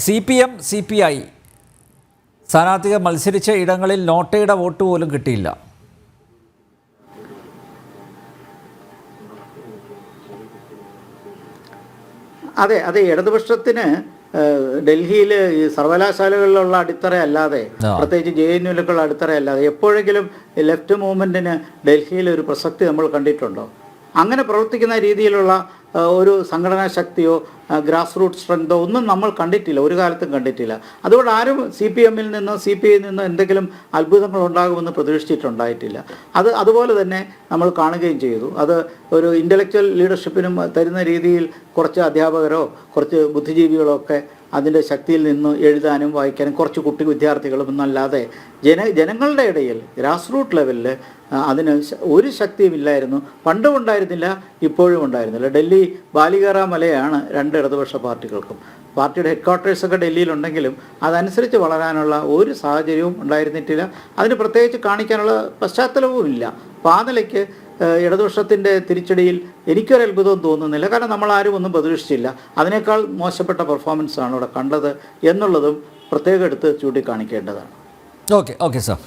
CPM, CPI സ്ഥാനാർത്ഥികൾ മത്സരിച്ച ഇടങ്ങളിൽ നോട്ടയുടെ വോട്ട് പോലും കിട്ടിയില്ല. അതെ അതെ ഇടതുപക്ഷത്തിന് ഡൽഹിയിൽ ഈ സർവകലാശാലകളിലുള്ള അടിത്തറയല്ലാതെ, പ്രത്യേകിച്ച് JNUവിലേക്കുള്ള അടിത്തറയല്ലാതെ എപ്പോഴെങ്കിലും ലെഫ്റ്റ് മൂവ്മെൻറ്റിന് ഡൽഹിയിൽ ഒരു പ്രസക്തി നമ്മൾ കണ്ടിട്ടുണ്ടോ? അങ്ങനെ പ്രവർത്തിക്കുന്ന രീതിയിലുള്ള ഒരു സംഘടനാ ശക്തിയോ ഗ്രാസ് റൂട്ട് സ്ട്രെങ്തോ ഒന്നും നമ്മൾ കണ്ടിട്ടില്ല, ഒരു കാലത്തും കണ്ടിട്ടില്ല. അതുകൊണ്ട് ആരും CPMൽ നിന്നോ CPIയിൽ നിന്നോ എന്തെങ്കിലും അത്ഭുതങ്ങൾ ഉണ്ടാകുമെന്ന് പ്രതീക്ഷിച്ചിട്ടുണ്ടായിട്ടില്ല. അതുപോലെ തന്നെ നമ്മൾ കാണുകയും ചെയ്തു. അത് ഒരു ഇൻ്റലക്ച്വൽ ലീഡർഷിപ്പിനും തരുന്ന രീതിയിൽ കുറച്ച് അധ്യാപകരോ കുറച്ച് ബുദ്ധിജീവികളോ ഒക്കെ അതിൻ്റെ ശക്തിയിൽ നിന്ന് എഴുതാനും വായിക്കാനും കുറച്ച് വിദ്യാർത്ഥികളും എന്നല്ലാതെ ജനങ്ങളുടെ ഇടയിൽ ഗ്രാസ് റൂട്ട് ലെവലിൽ അതിന് ഒരു ശക്തിയും ഇല്ലായിരുന്നു. പണ്ടും ഉണ്ടായിരുന്നില്ല, ഇപ്പോഴും ഉണ്ടായിരുന്നില്ല. ഡൽഹി ബാലികേറ മലയാണ് രണ്ട് ഇടതുപക്ഷ പാർട്ടികൾക്കും. പാർട്ടിയുടെ ഹെഡ് ക്വാർട്ടേഴ്സൊക്കെ ഡൽഹിയിലുണ്ടെങ്കിലും അതനുസരിച്ച് വളരാനുള്ള ഒരു സാഹചര്യവും ഉണ്ടായിരുന്നിട്ടില്ല. അതിന് പ്രത്യേകിച്ച് കാണിക്കാനുള്ള പശ്ചാത്തലവും ഇല്ല. അപ്പോൾ ആ നിലയ്ക്ക് ഇടതുപക്ഷത്തിൻ്റെ തിരിച്ചടിയിൽ എനിക്കൊരു അത്ഭുതവും തോന്നുന്നില്ല. കാരണം നമ്മളാരും ഒന്നും പ്രതീക്ഷിച്ചില്ല. അതിനേക്കാൾ മോശപ്പെട്ട പെർഫോമൻസാണ് ഇവിടെ കണ്ടത് എന്നുള്ളതും പ്രത്യേകം എടുത്ത് ചൂണ്ടിക്കാണിക്കേണ്ടതാണ്. Okay sir.